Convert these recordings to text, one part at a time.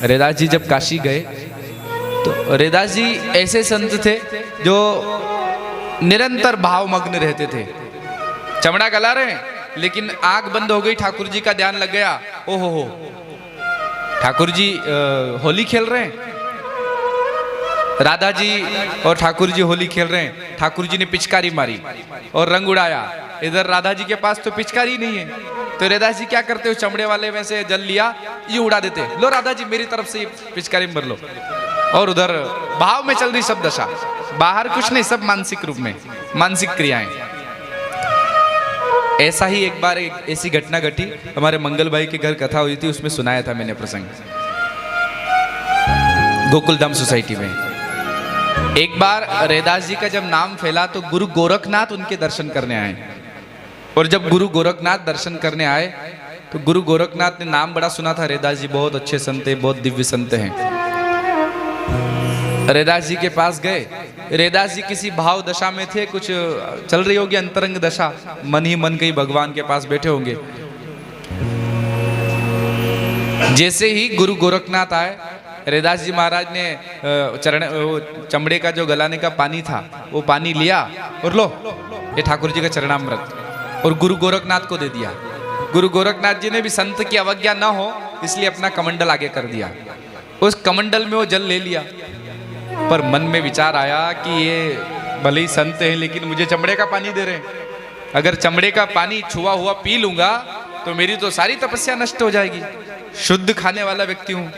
रैदास जी जब काशी गए तो रैदास जी ऐसे संत थे जो निरंतर भावमग्न रहते थे। चमड़ा गला रहे हैं लेकिन आंख बंद हो गई, ठाकुर जी का ध्यान लग गया, ओहो हो ठाकुर जी होली खेल रहे हैं, राधा जी और ठाकुर जी होली खेल रहे हैं, ठाकुर जी ने पिचकारी मारी और रंग उड़ाया, इधर राधा जी के पास तो पिचकारी नहीं है, तो रैदास जी क्या करते हो, चमड़े वाले में से जल लिया, ये उड़ा देते, लो राधा जी मेरी तरफ से पिचकारी भर लो, और उधर भाव में चल रही सब दशा, बाहर कुछ नहीं, सब मानसिक रूप में, मानसिक क्रियाएं। ऐसा ही एक बार एक ऐसी घटना घटी, हमारे मंगल भाई के घर कथा हुई थी, उसमें सुनाया था मैंने प्रसंग, गोकुलधाम सोसाइटी में। एक बार रैदास जी का जब नाम फैला तो गुरु गोरखनाथ उनके दर्शन करने आए, और जब गुरु गोरखनाथ दर्शन करने आए तो गुरु गोरखनाथ ने नाम बड़ा सुना था, रैदास जी बहुत अच्छे संत हैं, बहुत दिव्य संत हैं। रैदास जी के पास गए, रैदास जी किसी भाव दशा में थे, कुछ चल रही होगी अंतरंग दशा, मन ही मन कहीं भगवान के पास बैठे होंगे। जैसे ही गुरु गोरखनाथ आए, रैदास जी महाराज ने चमड़े का जो गलाने का पानी था वो पानी लिया और लो ये ठाकुर जी का चरणामृत, और गुरु गोरखनाथ को दे दिया। गुरु गोरखनाथ जी ने भी संत की अवज्ञा न हो इसलिए अपना कमंडल आगे कर दिया, उस कमंडल में वो जल ले लिया। पर मन में विचार आया कि ये भले ही संत हैं लेकिन मुझे चमड़े का पानी दे रहे हैं, अगर चमड़े का पानी छुआ हुआ पी लूंगा तो मेरी तो सारी तपस्या नष्ट हो जाएगी। शुद्ध खाने वाला व्यक्ति हूँ,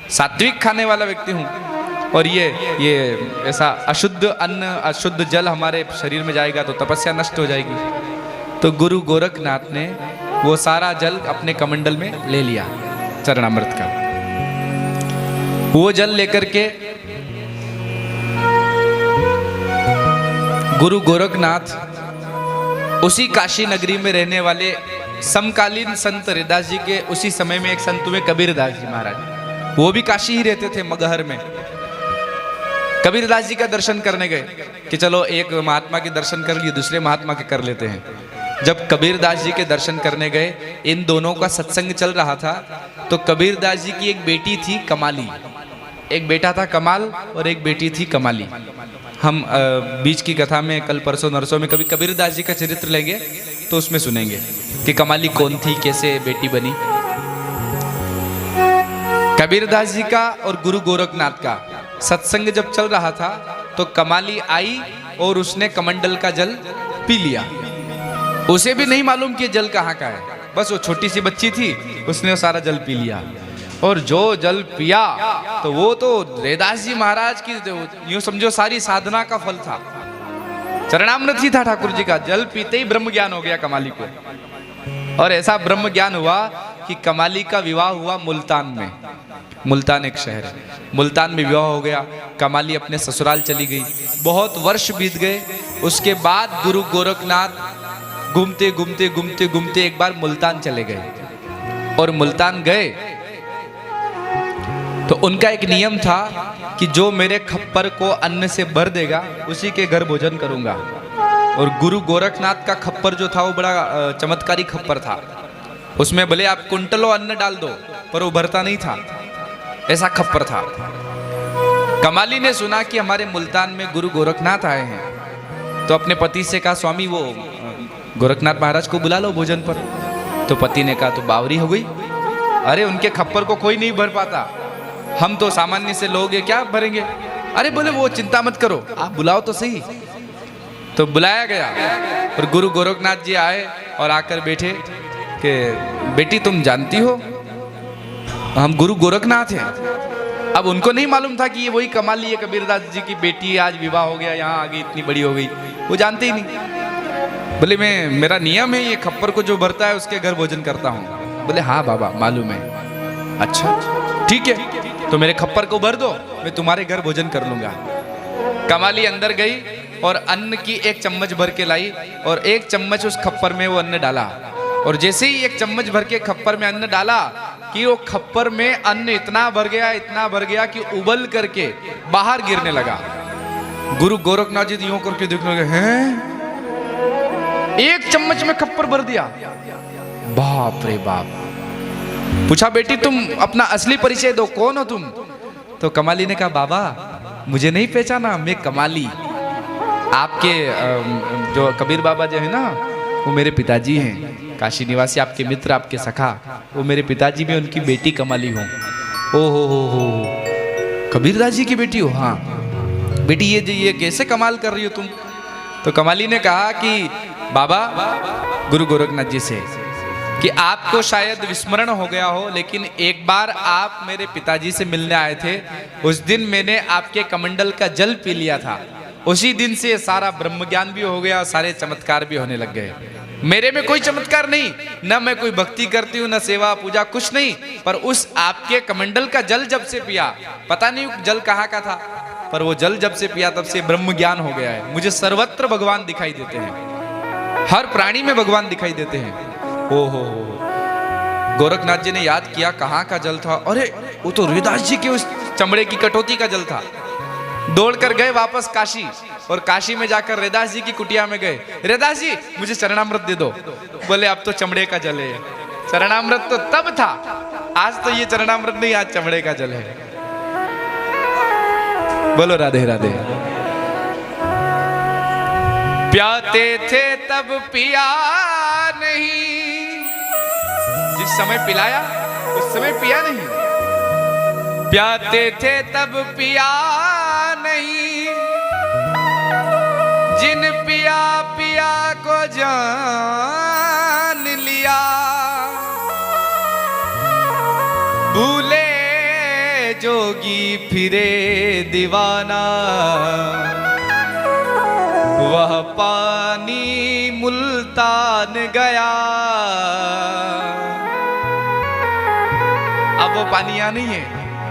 सात्विक खाने वाला व्यक्ति हूँ, और ये ऐसा अशुद्ध अन्न अशुद्ध जल हमारे शरीर में जाएगा तो तपस्या नष्ट हो जाएगी। तो गुरु गोरखनाथ ने वो सारा जल अपने कमंडल में ले लिया चरणामृत का। वो जल लेकर के गुरु गोरखनाथ उसी काशी नगरी में रहने वाले समकालीन संत रैदास जी के उसी समय में एक संत हुए कबीरदास जी महाराज, वो भी काशी ही रहते थे मगहर में। कबीरदास जी का दर्शन करने गए कि चलो एक महात्मा के दर्शन कर लिए, दूसरे महात्मा के कर लेते हैं। जब कबीरदास जी के दर्शन करने गए, इन दोनों का सत्संग चल रहा था, तो कबीरदास जी की एक बेटी थी कमाली, एक बेटा था कमाल और एक बेटी थी कमाली। हम बीच की कथा में कल परसों नरसों में कभी कबीरदास जी का चरित्र लेंगे तो उसमें सुनेंगे कि कमाली कौन थी, कैसे बेटी बनी। कबीरदास जी का और गुरु गोरखनाथ का सत्संग जब चल रहा था तो कमाली आई और उसने कमंडल का जल पी लिया। उसे भी नहीं मालूम कि जल कहाँ का है, बस वो छोटी सी बच्ची थी, उसने वो सारा जल पी लिया। और जो जल पिया तो वो तो रैदास जी महाराज की यूं समझो सारी साधना का फल था, चरणामृत ही था ठाकुर जी का। जल पीते ही ब्रह्म ज्ञान हो गया कमाली को, और ऐसा ब्रह्म ज्ञान हुआ कि कमाली का विवाह हुआ मुल्तान में। मुल्तान एक शहर है, मुल्तान में विवाह हो गया, कमाली अपने ससुराल चली गई। बहुत वर्ष बीत गए, उसके बाद गुरु गोरखनाथ घूमते घूमते घूमते घूमते एक बार मुल्तान चले गए। और मुल्तान गए तो उनका एक नियम था कि जो मेरे खप्पर को अन्न से भर देगा उसी के घर भोजन करूंगा। और गुरु गोरखनाथ का खप्पर जो था वो बड़ा चमत्कारी खप्पर था, उसमें भले आप कुंटलों अन्न डाल दो पर वो भरता नहीं था, ऐसा खप्पर था। कमाली ने सुना कि हमारे मुल्तान में गुरु गोरखनाथ आए हैं, तो अपने पति से कहा स्वामी वो गोरखनाथ महाराज को बुला लो भोजन पर। तो पति ने कहा तो बावरी हो गई, अरे उनके खप्पर को कोई नहीं भर पाता, हम तो सामान्य से लोग हैं, क्या भरेंगे। अरे बोले वो चिंता मत करो, आप बुलाओ तो सही। तो बुलाया गया और गुरु गोरखनाथ जी आए और आकर बैठे कि बेटी तुम जानती हो हम गुरु गोरखनाथ हैं। अब उनको नहीं मालूम था कि ये वही कमाली है, कबीरदास जी की बेटी है, आज विवाह हो गया, यहाँ आ गई, इतनी बड़ी हो गई, वो जानते ही नहीं। बोले मैं मेरा नियम है ये खप्पर को जो भरता है उसके घर भोजन करता हूँ। बोले हाँ बाबा मालूम है। अच्छा ठीक है, तो मेरे खप्पर को भर दो, मैं तुम्हारे घर भोजन कर लूंगा। कमाली अंदर गई और अन्न की एक चम्मच भर के लाई और एक चम्मच उस खप्पर में वो अन्न डाला। और जैसे ही एक चम्मच भर के खप्पर में अन्न डाला कि वो खप्पर में अन्न इतना भर गया कि उबल करके बाहर गिरने लगा। गुरु गोरखनाथ जी यूं करके देखने लगे, हैं एक चम्मच में खप्पर भर दिया, बाप रे बाप। पूछा बेटी तुम अपना असली परिचय दो, कौन हो तुम? तो कमाली ने कहा बाबा मुझे नहीं पहचाना, मैं कमाली। आपके जो कबीर बाबा जो है ना वो मेरे पिताजी हैं, काशी निवासी आपके मित्र, आपके सखा, वो मेरे पिताजी में उनकी बेटी कमाली हूँ। ओ हो कबीरदास जी की बेटी हो? हाँ बेटी ये कैसे कमाल कर रही हो तुम? तो कमाली ने कहा कि बाबा गुरु गोरखनाथ जी से कि आपको शायद विस्मरण हो गया हो, लेकिन एक बार आप मेरे पिताजी से मिलने आए थे, उस दिन मैंने आपके कमंडल का जल पी लिया था, उसी दिन से सारा ब्रह्म ज्ञान भी हो गया, सारे चमत्कार भी होने लग गए। मेरे में कोई चमत्कार नहीं, न मैं कोई भक्ति करती हूँ, न सेवा पूजा, कुछ नहीं, पर उस आपके कमंडल का जल जब से पिया, पता नहीं जल कहाँ का था, पर वो जल जब से पिया तब से ब्रह्म ज्ञान हो गया है। मुझे सर्वत्र भगवान दिखाई देते हैं, हर प्राणी में भगवान दिखाई देते हैं। ओहो गोरखनाथ जी ने याद किया कहाँ का जल था, अरे वो तो रविदास जी के उस चमड़े की कटौती का जल था। दौड़कर गए वापस काशी, और काशी में जाकर रविदास जी की कुटिया में गए, रविदास जी मुझे चरणामृत दे दो। बोले अब तो चमड़े का जल है, चरणामृत तो तब था, आज तो ये चरणामृत नहीं, आज चमड़े का जल है। बोलो राधे राधे। प्याते थे तब पिया नहीं, जिस समय पिलाया उस समय पिया नहीं। प्याते थे तब पिया नहीं, जिन पिया पिया को जान लिया। भूले जोगी फिरे दीवाना, वह पानी मुल्तान गया। अब वो पानी यहाँ नहीं है,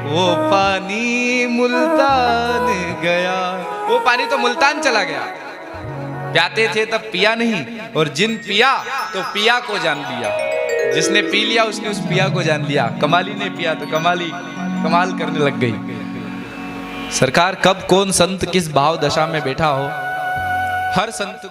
वो पानी मुल्तान गया, वो पानी तो मुल्तान चला गया। प्याते थे तब पिया नहीं, और जिन पिया तो पिया को जान लिया। जिसने पी लिया उसने उस पिया को जान लिया। कमाली ने पिया तो कमाली कमाल करने लग गई। सरकार कब कौन संत किस भाव दशा में बैठा हो, हर संत